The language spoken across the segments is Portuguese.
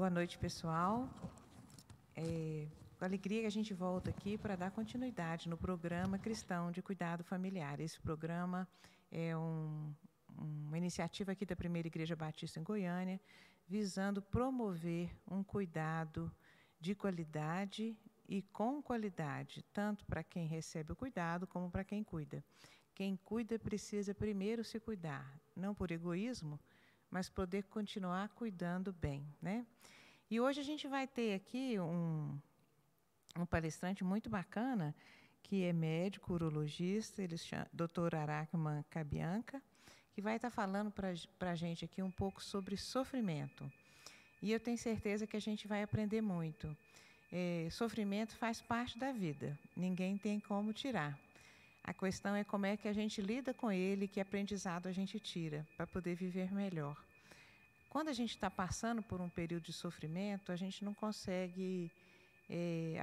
Boa noite, pessoal. Com alegria que a gente volta aqui para dar continuidade no programa Cristão de Cuidado Familiar. Esse programa é uma iniciativa aqui da Primeira Igreja Batista em Goiânia, visando promover um cuidado de qualidade e com qualidade, tanto para quem recebe o cuidado como para quem cuida. Quem cuida precisa primeiro se cuidar, não por egoísmo, mas poder continuar cuidando bem, né? E hoje a gente vai ter aqui um palestrante muito bacana, que é médico, urologista, ele chama Dr. Arakman Cabianca, que vai estar falando para a gente aqui um pouco sobre sofrimento. E eu tenho certeza que a gente vai aprender muito. Sofrimento faz parte da vida, ninguém tem como tirar. A questão é como é que a gente lida com ele, que aprendizado a gente tira para poder viver melhor. Quando a gente está passando por um período de sofrimento, a gente não consegue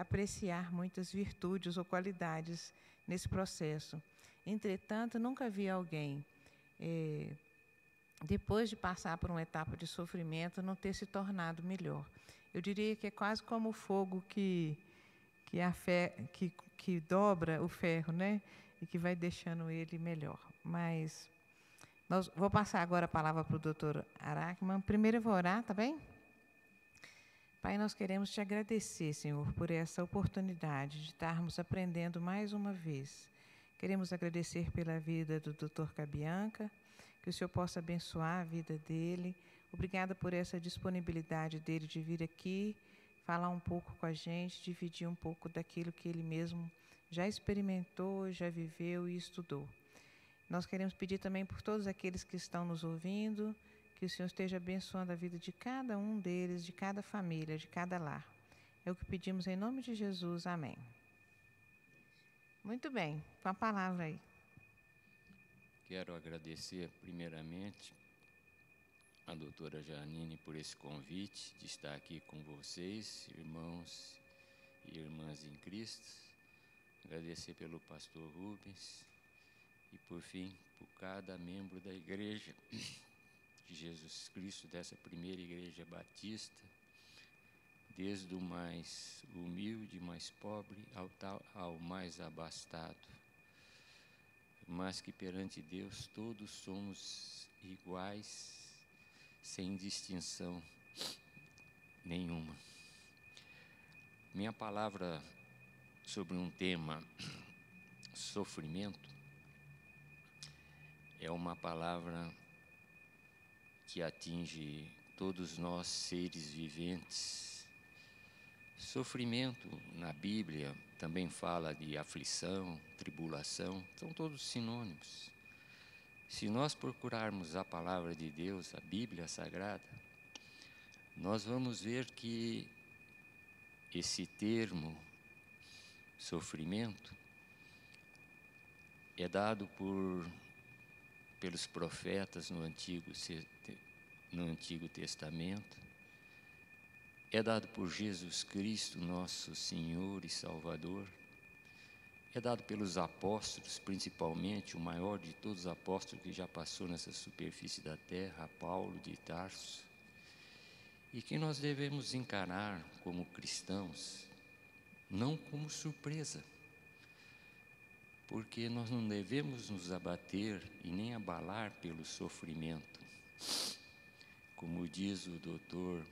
apreciar muitas virtudes ou qualidades nesse processo. Entretanto, nunca vi alguém, depois de passar por uma etapa de sofrimento, não ter se tornado melhor. Eu diria que é quase como o fogo que dobra o ferro, né? E que vai deixando ele melhor. Mas vou passar agora a palavra para o doutor Arakman. Primeiro eu vou orar, tá bem? Pai, nós queremos te agradecer, Senhor, por essa oportunidade de estarmos aprendendo mais uma vez. Queremos agradecer pela vida do Dr. Cabianca, que o Senhor possa abençoar a vida dele. Obrigada por essa disponibilidade dele de vir aqui, falar um pouco com a gente, dividir um pouco daquilo que ele mesmo já experimentou, já viveu e estudou. Nós queremos pedir também por todos aqueles que estão nos ouvindo, que o Senhor esteja abençoando a vida de cada um deles, de cada família, de cada lar. É o que pedimos em nome de Jesus. Amém. Muito bem, com a palavra aí. Quero agradecer primeiramente a doutora Janine por esse convite de estar aqui com vocês, irmãos e irmãs em Cristo. Agradecer pelo pastor Rubens e, por fim, por cada membro da igreja de Jesus Cristo, dessa primeira igreja batista, desde o mais humilde, mais pobre, ao mais abastado. Mas que perante Deus todos somos iguais, sem distinção nenhuma. Minha palavra sobre um tema, sofrimento, é uma palavra que atinge todos nós, seres viventes. Sofrimento, na Bíblia, também fala de aflição, tribulação, são todos sinônimos. Se nós procurarmos a palavra de Deus, a Bíblia Sagrada, nós vamos ver que esse termo, sofrimento, é dado pelos profetas no Antigo Testamento, é dado por Jesus Cristo, nosso Senhor e Salvador, é dado pelos apóstolos, principalmente o maior de todos os apóstolos que já passou nessa superfície da terra, Paulo de Tarso, e que nós devemos encarar como cristãos, não como surpresa, porque nós não devemos nos abater e nem abalar pelo sofrimento. Como diz o Dr.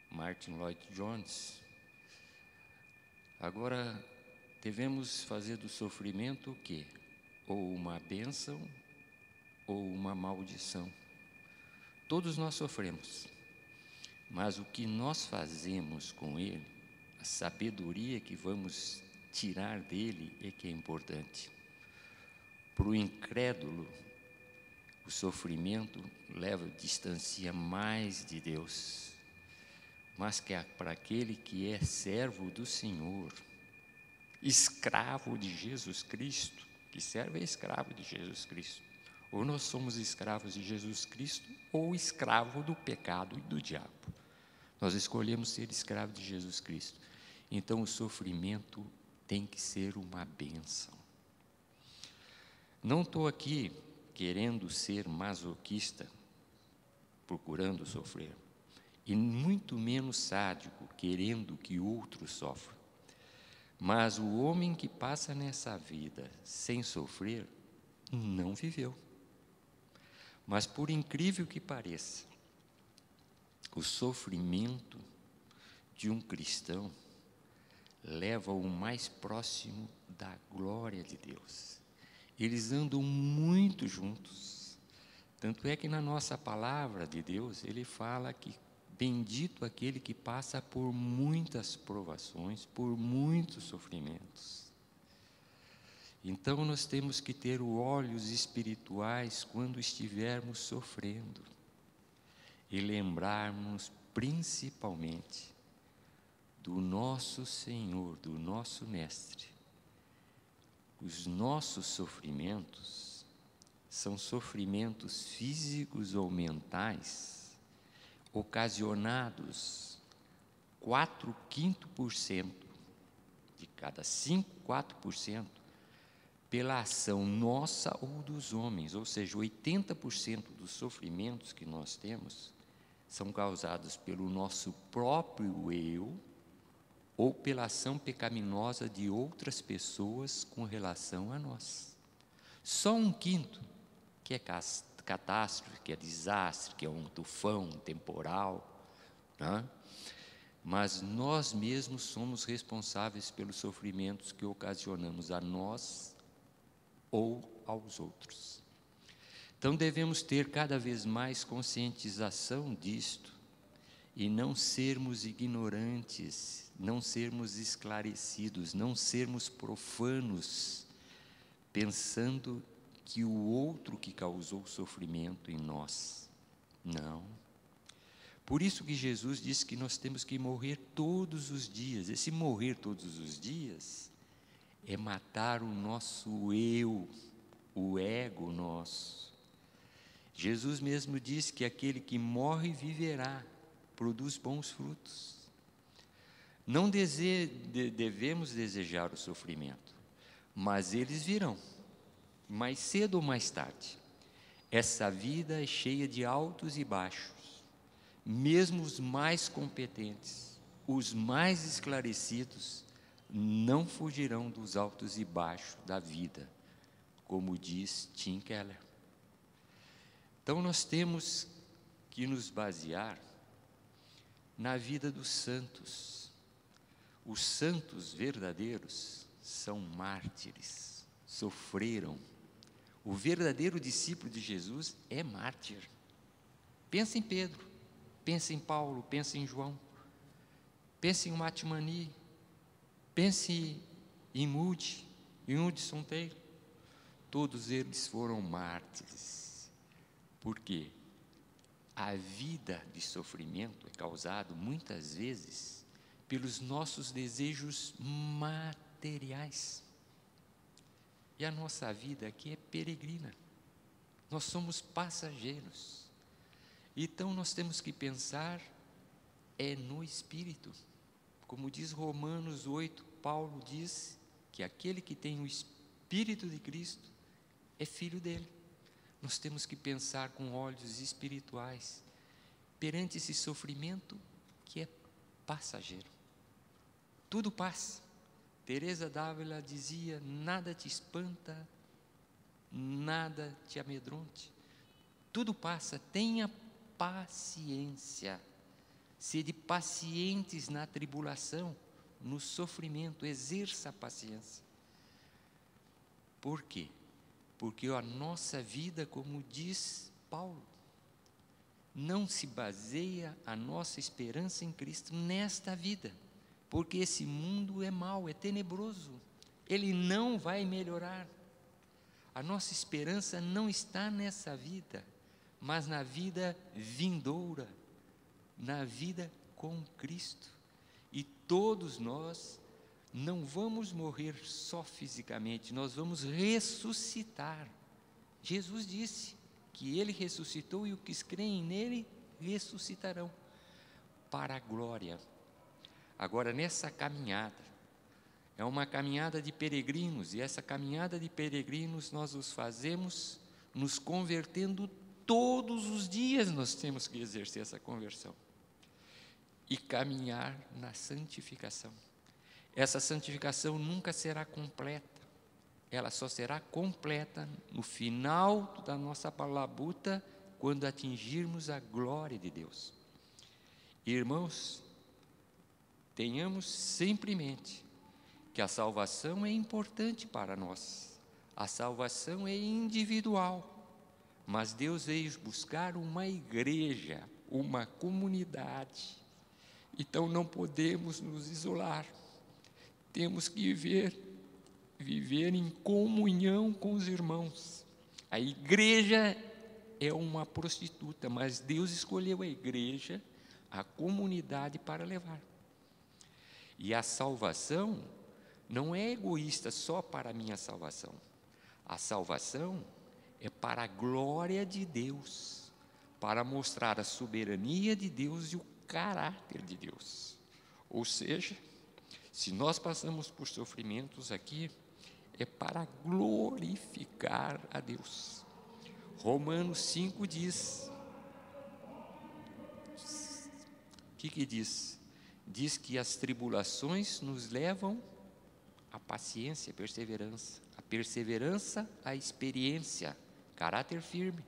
Martin Lloyd-Jones, agora devemos fazer do sofrimento o quê? Ou uma bênção ou uma maldição. Todos nós sofremos, mas o que nós fazemos com ele, a sabedoria que vamos tirar dele é que é importante. Para o incrédulo, o sofrimento distancia mais de Deus, mas que para aquele que é servo do Senhor, escravo de Jesus Cristo, que servo é escravo de Jesus Cristo, ou nós somos escravos de Jesus Cristo, ou escravo do pecado e do diabo. Nós escolhemos ser escravo de Jesus Cristo. Então o sofrimento tem que ser uma bênção. Não estou aqui querendo ser masoquista, procurando sofrer. e muito menos sádico, querendo que outro sofra. Mas o homem que passa nessa vida sem sofrer, não viveu. Mas por incrível que pareça, o sofrimento de um cristão leva-o mais próximo da glória de Deus. Eles andam muito juntos. Tanto é que na nossa palavra de Deus, ele fala que bendito aquele que passa por muitas provações, por muitos sofrimentos. Então nós temos que ter olhos espirituais quando estivermos sofrendo e lembrarmos principalmente do nosso Senhor, do nosso Mestre. Os nossos sofrimentos são sofrimentos físicos ou mentais ocasionados 4/5% de cada 4% pela ação nossa ou dos homens, ou seja, 80% dos sofrimentos que nós temos são causados pelo nosso próprio eu ou pela ação pecaminosa de outras pessoas com relação a nós. Só 1/5, que é catástrofe, que é desastre, que é um tufão, um temporal, né? Mas nós mesmos somos responsáveis pelos sofrimentos que ocasionamos a nós ou aos outros. Então devemos ter cada vez mais conscientização disto e não sermos ignorantes, não sermos esclarecidos, não sermos profanos, pensando que o outro que causou sofrimento em nós. Não. Por isso que Jesus disse que nós temos que morrer todos os dias. Esse morrer todos os dias é matar o nosso eu, o ego nosso. Jesus mesmo disse que aquele que morre viverá, produz bons frutos. Não devemos desejar o sofrimento, mas eles virão, mais cedo ou mais tarde. Essa vida é cheia de altos e baixos. Mesmo os mais competentes, os mais esclarecidos, não fugirão dos altos e baixos da vida, como diz Tim Keller. Então nós temos que nos basear na vida dos santos. Os santos verdadeiros são mártires, sofreram. O verdadeiro discípulo de Jesus é mártir. Pensa em Pedro, pensa em Paulo, pensa em João, pensa em Matimani, pense em Moody, em Hudson Taylor. Todos eles foram mártires. Por quê? A vida de sofrimento é causada muitas vezes pelos nossos desejos materiais. E a nossa vida aqui é peregrina. Nós somos passageiros. Então nós temos que pensar no Espírito. Como diz Romanos 8, Paulo diz que aquele que tem o Espírito de Cristo é filho dele. Nós temos que pensar com olhos espirituais perante esse sofrimento que é passageiro. Tudo passa. Teresa d'Ávila dizia: nada te espanta, nada te amedronte. Tudo passa, tenha paciência. Sede pacientes na tribulação, no sofrimento, exerça a paciência. Por quê? Porque a nossa vida, como diz Paulo, não se baseia a nossa esperança em Cristo nesta vida, porque esse mundo é mau, é tenebroso, ele não vai melhorar. A nossa esperança não está nessa vida, mas na vida vindoura, na vida com Cristo. E todos nós não vamos morrer só fisicamente, nós vamos ressuscitar. Jesus disse que Ele ressuscitou e os que creem nele ressuscitarão para a glória. Agora, nessa caminhada, é uma caminhada de peregrinos, e essa caminhada de peregrinos nós os fazemos nos convertendo todos os dias. Nós temos que exercer essa conversão. e caminhar na santificação. Essa santificação nunca será completa. Ela só será completa no final da nossa labuta, quando atingirmos a glória de Deus. Irmãos, tenhamos sempre em mente que a salvação é importante para nós. A salvação é individual, mas Deus veio buscar uma igreja, uma comunidade. Então não podemos nos isolar. Temos que viver em comunhão com os irmãos. A igreja é uma prostituta, mas Deus escolheu a igreja, a comunidade, para levar. E a salvação não é egoísta só para a minha salvação. A salvação é para a glória de Deus, para mostrar a soberania de Deus e o caráter de Deus. Ou seja, se nós passamos por sofrimentos aqui, é para glorificar a Deus. Romanos 5 diz, o que diz? Diz que as tribulações nos levam à paciência, a perseverança, a experiência, caráter firme,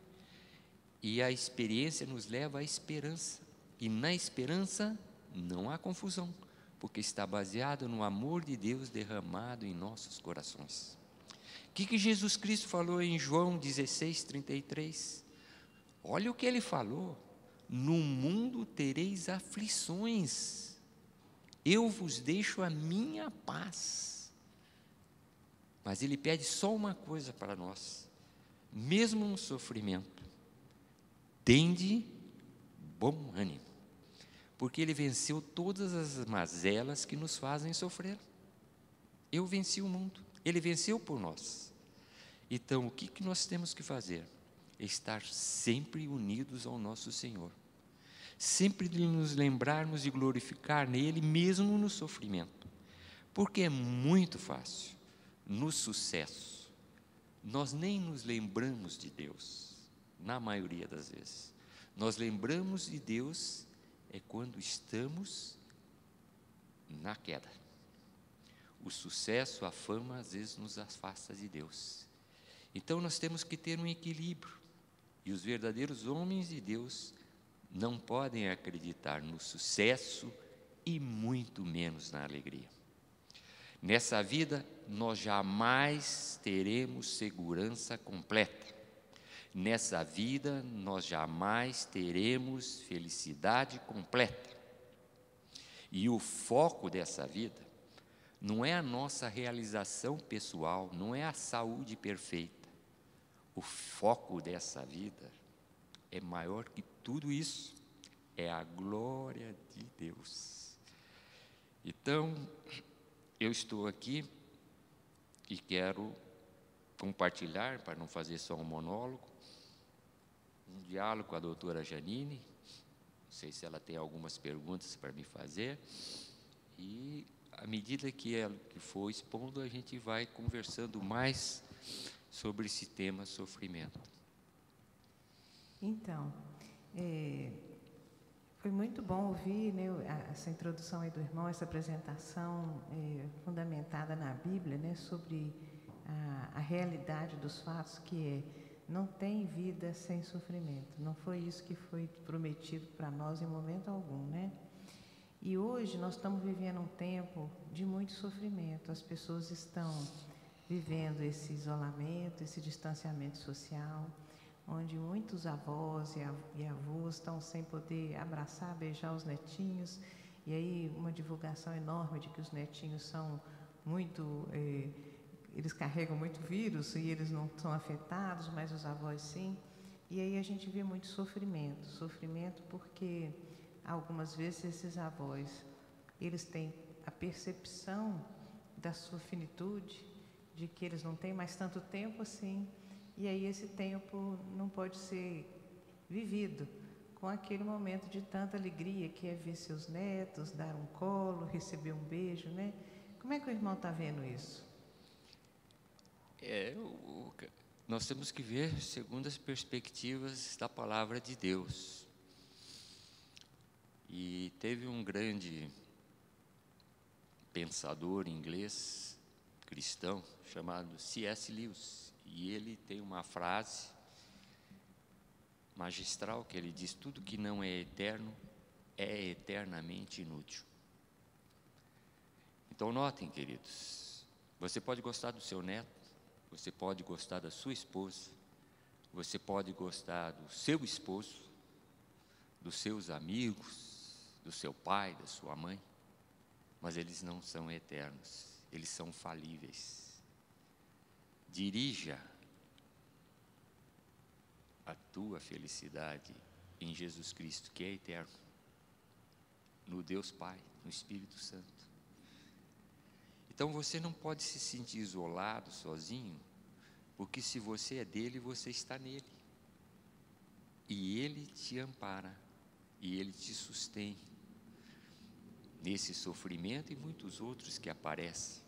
e a experiência nos leva à esperança, e na esperança não há confusão, porque está baseado no amor de Deus derramado em nossos corações. O que Jesus Cristo falou em João 16:33? Olha o que ele falou: no mundo tereis aflições, eu vos deixo a minha paz. Mas ele pede só uma coisa para nós, mesmo no sofrimento: tende bom ânimo, porque ele venceu todas as mazelas que nos fazem sofrer. Eu venci o mundo, ele venceu por nós. Então, o que nós temos que fazer? Estar sempre unidos ao nosso Senhor, sempre de nos lembrarmos de glorificar nele, mesmo no sofrimento, porque é muito fácil, no sucesso, nós nem nos lembramos de Deus, na maioria das vezes. Nós lembramos de Deus quando estamos na queda. O sucesso, a fama, às vezes nos afasta de Deus. Então nós temos que ter um equilíbrio, e os verdadeiros homens de Deus não podem acreditar no sucesso e muito menos na alegria. Nessa vida, nós jamais teremos segurança completa. Nessa vida, nós jamais teremos felicidade completa. E o foco dessa vida não é a nossa realização pessoal, não é a saúde perfeita. O foco dessa vida é maior que tudo isso, é a glória de Deus. Então, eu estou aqui e quero compartilhar, para não fazer só um monólogo, um diálogo com a doutora Janine. Não sei se ela tem algumas perguntas para me fazer, e à medida que ela for expondo, a gente vai conversando mais sobre esse tema sofrimento. Então, foi muito bom ouvir, né, essa introdução aí do irmão, essa apresentação fundamentada na Bíblia, né, sobre a realidade dos fatos, que não tem vida sem sofrimento. Não foi isso que foi prometido para nós em momento algum, né? E hoje nós estamos vivendo um tempo de muito sofrimento. As pessoas estão vivendo esse isolamento, esse distanciamento social, onde muitos avós e avós estão sem poder abraçar, beijar os netinhos, e aí uma divulgação enorme de que os netinhos são muito, eles carregam muito vírus e eles não são afetados, mas os avós sim. E aí a gente vê muito sofrimento porque algumas vezes esses avós, eles têm a percepção da sua finitude, de que eles não têm mais tanto tempo assim, e aí esse tempo não pode ser vivido com aquele momento de tanta alegria que é ver seus netos, dar um colo, receber um beijo, né? Como é que o irmão está vendo isso? Nós temos que ver segundo as perspectivas da palavra de Deus. E teve um grande pensador inglês, cristão, chamado C.S. Lewis. E ele tem uma frase magistral que ele diz: tudo que não é eterno é eternamente inútil. Então notem, queridos, você pode gostar do seu neto, você pode gostar da sua esposa, você pode gostar do seu esposo, dos seus amigos, do seu pai, da sua mãe, mas eles não são eternos, eles são falíveis. Dirija a tua felicidade em Jesus Cristo, que é eterno, no Deus Pai, no Espírito Santo. Então você não pode se sentir isolado, sozinho, porque se você é dele, você está nele. E ele te ampara, e ele te sustém nesse sofrimento e muitos outros que aparecem.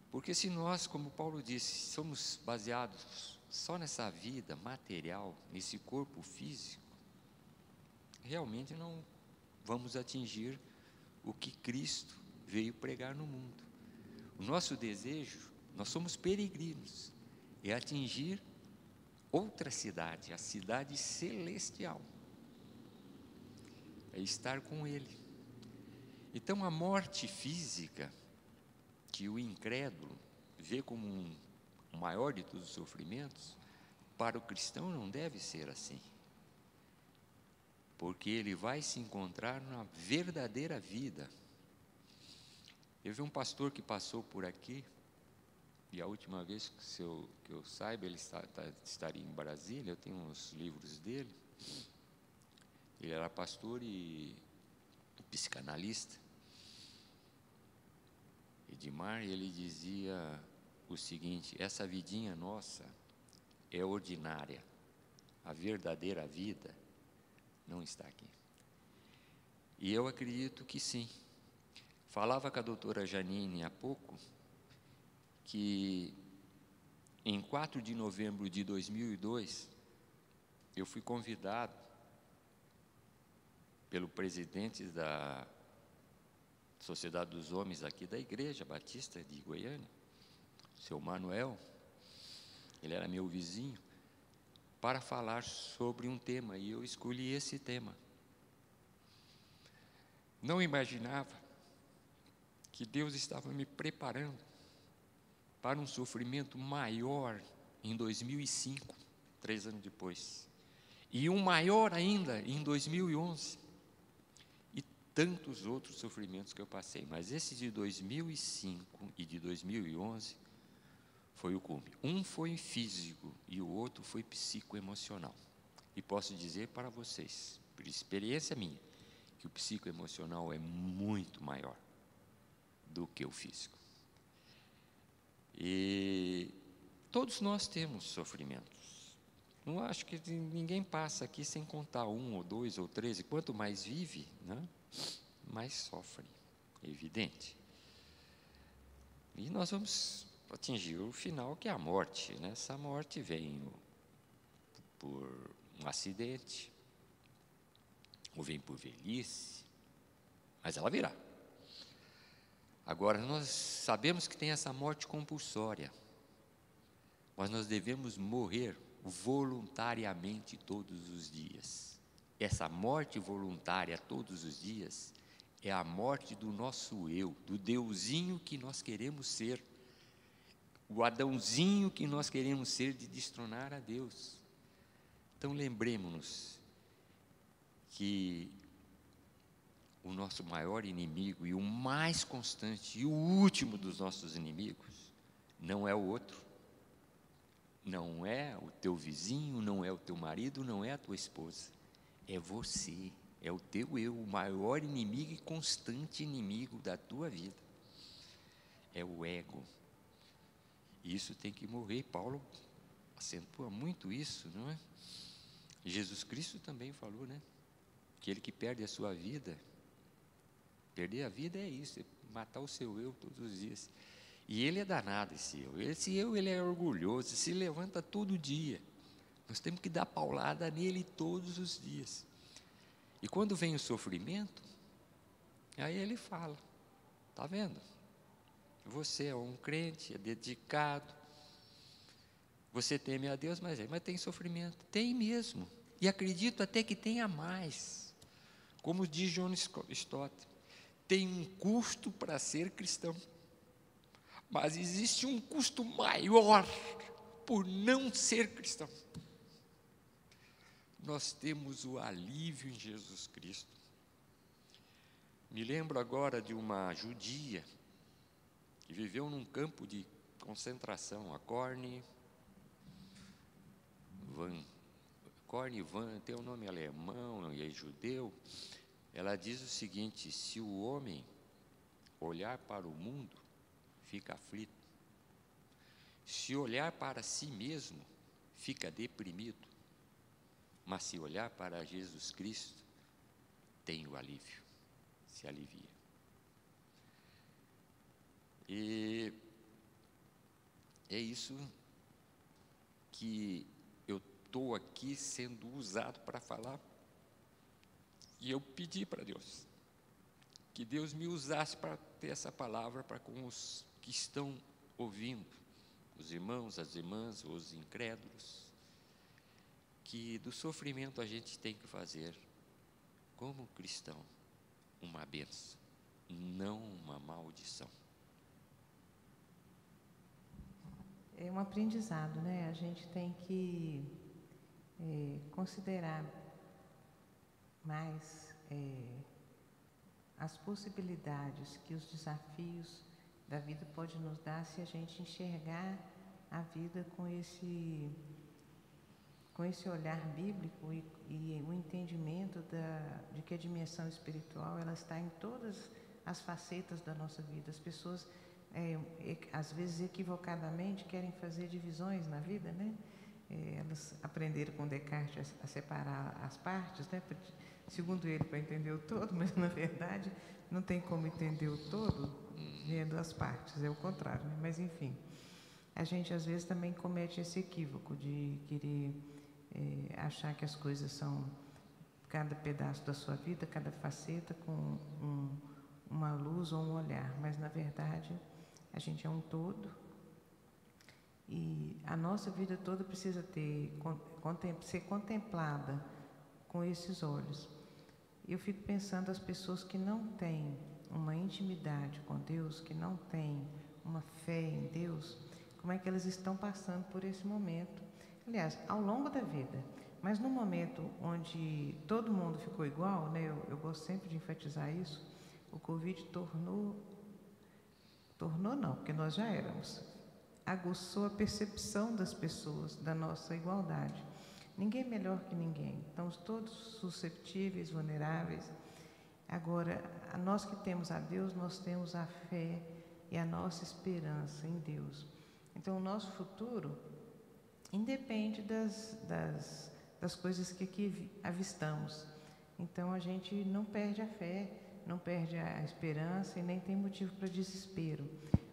Porque se nós, como Paulo disse, somos baseados só nessa vida material, nesse corpo físico, realmente não vamos atingir o que Cristo veio pregar no mundo. O nosso desejo, nós somos peregrinos, é atingir outra cidade, a cidade celestial, é estar com Ele. Então a morte física, que o incrédulo vê como o maior de todos os sofrimentos, para o cristão não deve ser assim, porque ele vai se encontrar na verdadeira vida. Eu vi um pastor que passou por aqui, e a última vez que eu saiba, ele estaria em Brasília. Eu tenho uns livros dele. Ele era pastor e psicanalista, Edmar, e ele dizia o seguinte: essa vidinha nossa é ordinária, a verdadeira vida não está aqui. E eu acredito que sim. Falava com a doutora Janine há pouco, que em 4 de novembro de 2002, eu fui convidado pelo presidente da Sociedade dos Homens aqui da Igreja Batista de Goiânia, seu Manuel, ele era meu vizinho, para falar sobre um tema, e eu escolhi esse tema. Não imaginava que Deus estava me preparando para um sofrimento maior em 2005, 3 anos depois, e um maior ainda em 2011, e tantos outros sofrimentos que eu passei, mas esse de 2005 e de 2011 foi o cume. Um foi físico e o outro foi psicoemocional. E posso dizer para vocês, por experiência minha, que o psicoemocional é muito maior do que o físico. E todos nós temos sofrimentos. Não acho que ninguém passa aqui sem contar 1 ou 2 ou 3, e quanto mais vive, né, mais sofre, é evidente. E nós vamos atingir o final, que é a morte, né? Essa morte vem por um acidente, ou vem por velhice, mas ela virá. Agora, nós sabemos que tem essa morte compulsória, mas nós devemos morrer voluntariamente todos os dias. Essa morte voluntária todos os dias é a morte do nosso eu, do deusinho que nós queremos ser, o Adãozinho que nós queremos ser, de destronar a Deus. Então lembremos-nos que o nosso maior inimigo e o mais constante e o último dos nossos inimigos não é o outro, não é o teu vizinho, não é o teu marido, não é a tua esposa, é você, é o teu eu, o maior inimigo e constante inimigo da tua vida, é o ego. E isso tem que morrer. Paulo acentua muito isso, não é? Jesus Cristo também falou, né? Aquele que perde a sua vida, perder a vida é isso, é matar o seu eu todos os dias. E ele é danado, esse eu. Esse eu, ele é orgulhoso, se levanta todo dia. Nós temos que dar paulada nele todos os dias. E quando vem o sofrimento, aí ele fala, está vendo? Você é um crente, é dedicado, você teme a Deus, mas tem sofrimento. Tem mesmo. E acredito até que tenha mais. Como diz John Stott, tem um custo para ser cristão, mas existe um custo maior por não ser cristão. Nós temos o alívio em Jesus Cristo. Me lembro agora de uma judia que viveu num campo de concentração, a Corne Van, tem um nome alemão e é judeu. Ela diz o seguinte: se o homem olhar para o mundo, fica aflito. Se olhar para si mesmo, fica deprimido. Mas se olhar para Jesus Cristo, tem o alívio, se alivia. E é isso que eu estou aqui sendo usado para falar. E eu pedi para Deus, que Deus me usasse para ter essa palavra para com os que estão ouvindo, os irmãos, as irmãs, os incrédulos, que do sofrimento a gente tem que fazer, como cristão, uma bênção, não uma maldição. É um aprendizado, né? A gente tem que considerar mais as possibilidades que os desafios da vida podem nos dar se a gente enxergar a vida com esse olhar bíblico e o entendimento de que a dimensão espiritual ela está em todas as facetas da nossa vida. As pessoas, às vezes equivocadamente, querem fazer divisões na vida, né? Elas aprenderam com Descartes a separar as partes, né? Segundo ele, para entender o todo, mas na verdade não tem como entender o todo vendo as partes, é o contrário, né? Mas enfim, a gente às vezes também comete esse equívoco de querer achar que as coisas são cada pedaço da sua vida, cada faceta com uma luz ou um olhar, mas na verdade a gente é um todo e a nossa vida toda precisa ser contemplada com esses olhos. Eu fico pensando as pessoas que não têm uma intimidade com Deus, que não têm uma fé em Deus, como é que elas estão passando por esse momento. Aliás, ao longo da vida, mas no momento onde todo mundo ficou igual, né, eu gosto sempre de enfatizar isso, o Covid tornou não, porque nós já éramos, aguçou a percepção das pessoas da nossa igualdade. Ninguém é melhor que ninguém, estamos todos susceptíveis, vulneráveis. Agora, nós que temos a Deus, nós temos a fé e a nossa esperança em Deus. Então, o nosso futuro independe das coisas que aqui avistamos. Então, a gente não perde a fé, não perde a esperança e nem tem motivo para desespero.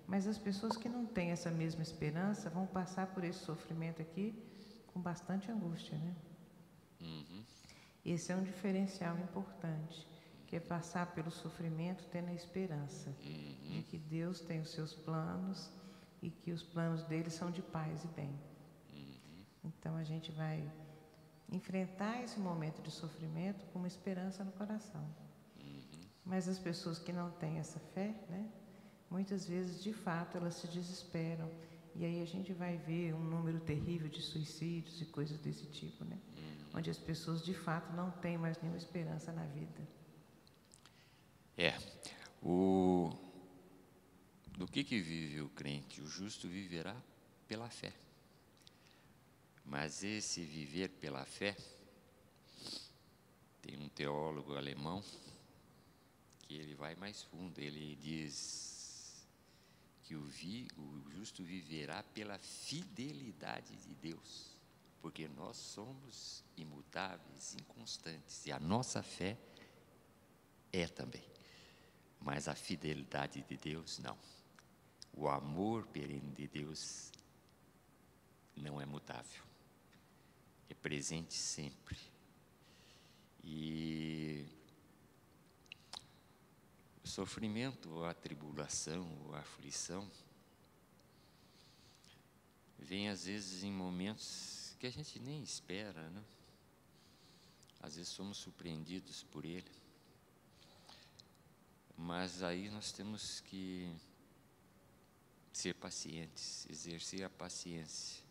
Mas as pessoas que não têm essa mesma esperança vão passar por esse sofrimento aqui com bastante angústia, né? Uhum. Esse é um diferencial importante, que é passar pelo sofrimento tendo a esperança de que Deus tem os seus planos e que os planos dele são de paz e bem. Então a gente vai enfrentar esse momento de sofrimento com uma esperança no coração. Mas as pessoas que não têm essa fé, né, muitas vezes, de fato, elas se desesperam. E aí a gente vai ver um número terrível de suicídios e coisas desse tipo, né? Onde as pessoas, de fato, não têm mais nenhuma esperança na vida. Do que vive o crente? O justo viverá pela fé. Mas esse viver pela fé, tem um teólogo alemão que ele vai mais fundo, ele diz que o justo viverá pela fidelidade de Deus, porque nós somos imutáveis, inconstantes, e a nossa fé é também, mas a fidelidade de Deus não. O amor perene de Deus não é mutável, é presente sempre. E o sofrimento, a tribulação, a aflição, vem às vezes em momentos que a gente nem espera, né? Às vezes somos surpreendidos por ele. Mas aí nós temos que ser pacientes, exercer a paciência.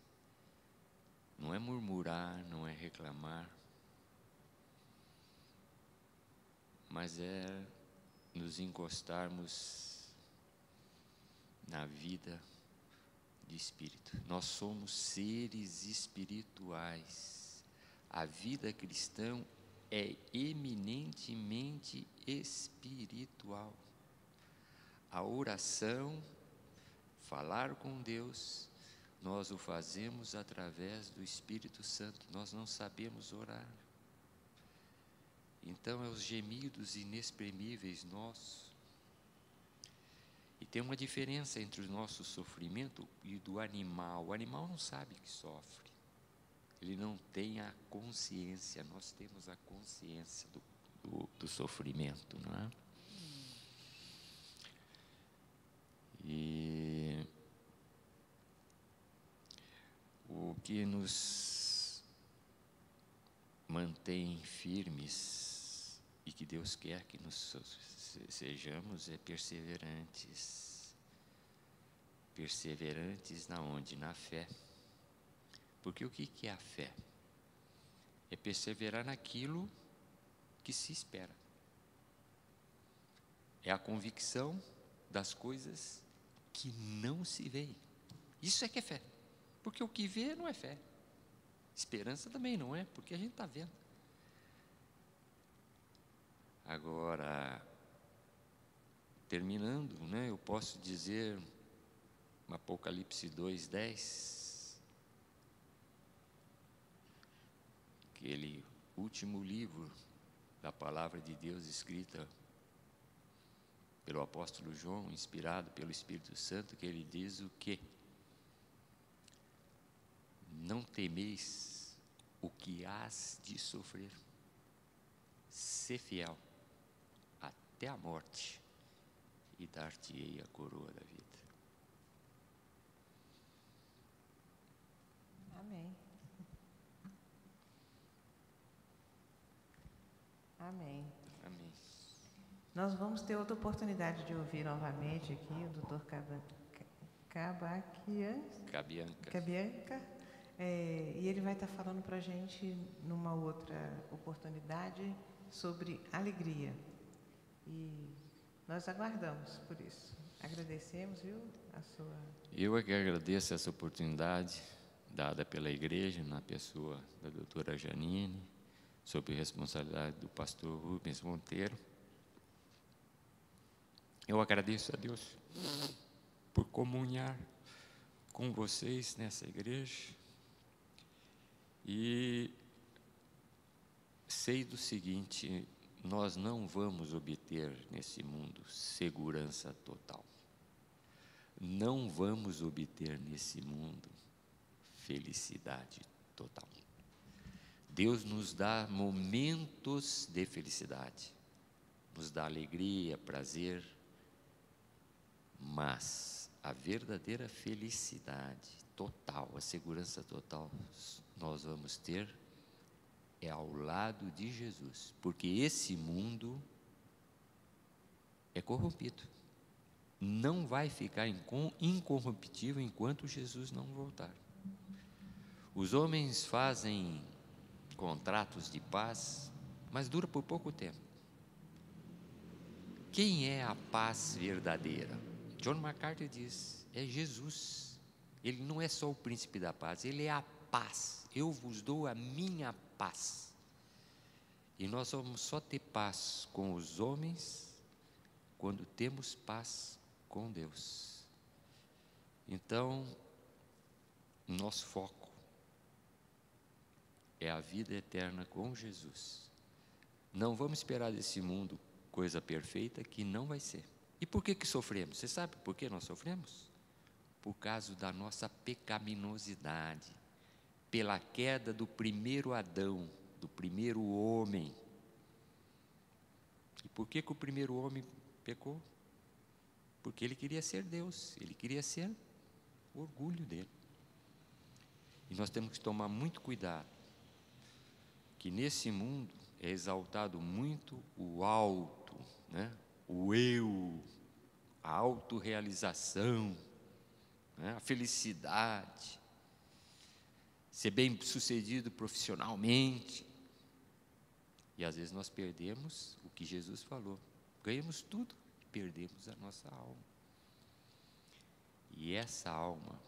Não é murmurar, não é reclamar, mas é nos encostarmos na vida de espírito. Nós somos seres espirituais. A vida cristã é eminentemente espiritual. A oração, falar com Deus, nós o fazemos através do Espírito Santo. Nós não sabemos orar. Então, é os gemidos inexprimíveis nossos. E tem uma diferença entre o nosso sofrimento e do animal. O animal não sabe que sofre. Ele não tem a consciência. Nós temos a consciência do sofrimento, não é? E o que nos mantém firmes e que Deus quer que nós sejamos é perseverantes. Perseverantes na onde? Na fé. Porque o que é a fé? É perseverar naquilo que se espera. É a convicção das coisas que não se veem. Isso é que é fé. Porque o que vê não é fé. Esperança também não é, porque a gente está vendo. Agora, terminando, né, eu posso dizer, Apocalipse 2:10, aquele último livro da palavra de Deus escrita pelo apóstolo João, inspirado pelo Espírito Santo, que ele diz o quê? Não temeis o que hás de sofrer. Sê fiel até a morte e dar-te-ei a coroa da vida. Amém. Amém. Amém. Nós vamos ter outra oportunidade de ouvir novamente aqui o Dr. Cabianca. E ele vai estar falando para a gente, numa outra oportunidade, sobre alegria. E nós aguardamos por isso. Agradecemos, viu, a sua... Eu é que agradeço essa oportunidade dada pela igreja, na pessoa da doutora Janine, sob responsabilidade do pastor Rubens Monteiro. Eu agradeço a Deus por comunhar com vocês nessa igreja e sei do seguinte: nós não vamos obter nesse mundo segurança total. Não vamos obter nesse mundo felicidade total. Deus nos dá momentos de felicidade, nos dá alegria, prazer, mas a verdadeira felicidade total, a segurança total, nós vamos ter é ao lado de Jesus, porque esse mundo é corrompido. Não vai ficar incorruptível enquanto Jesus não voltar. Os homens fazem contratos de paz, mas dura por pouco tempo. Quem é a paz verdadeira? John MacArthur diz, é Jesus. Ele não é só o príncipe da paz, ele é a paz. Eu vos dou a minha paz. E nós vamos só ter paz com os homens quando temos paz com Deus. Então, nosso foco é a vida eterna com Jesus. Não vamos esperar desse mundo coisa perfeita que não vai ser. E por que sofremos? Você sabe por que nós sofremos? Por causa da nossa pecaminosidade, pela queda do primeiro Adão, do primeiro homem. E por que o primeiro homem pecou? Porque ele queria ser Deus, ele queria ser o orgulho dele. E nós temos que tomar muito cuidado, que nesse mundo é exaltado muito o alto, né? O eu, a autorrealização, né? A felicidade, ser bem-sucedido profissionalmente. E às vezes nós perdemos o que Jesus falou. Ganhamos tudo e perdemos a nossa alma. E essa alma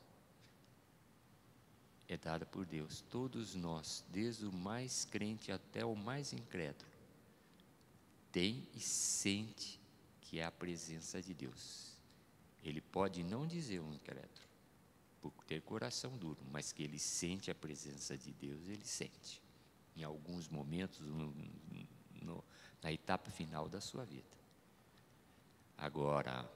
é dada por Deus. Todos nós, desde o mais crente até o mais incrédulo, tem e sente que é a presença de Deus. Ele pode não dizer um incrédulo, por ter coração duro, mas que ele sente a presença de Deus, ele sente. Em alguns momentos, na etapa final da sua vida. Agora,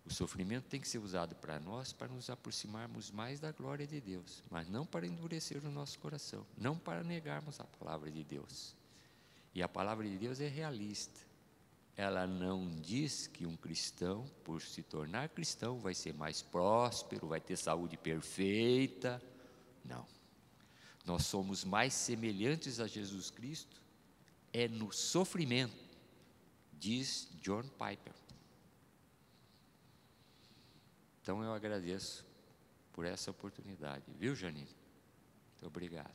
o sofrimento tem que ser usado para nós, para nos aproximarmos mais da glória de Deus, mas não para endurecer o nosso coração, não para negarmos a palavra de Deus. E a palavra de Deus é realista. Ela não diz que um cristão, por se tornar cristão, vai ser mais próspero, vai ter saúde perfeita. Não. Nós somos mais semelhantes a Jesus Cristo é no sofrimento, diz John Piper. Então eu agradeço por essa oportunidade, viu, Janine? Muito obrigado.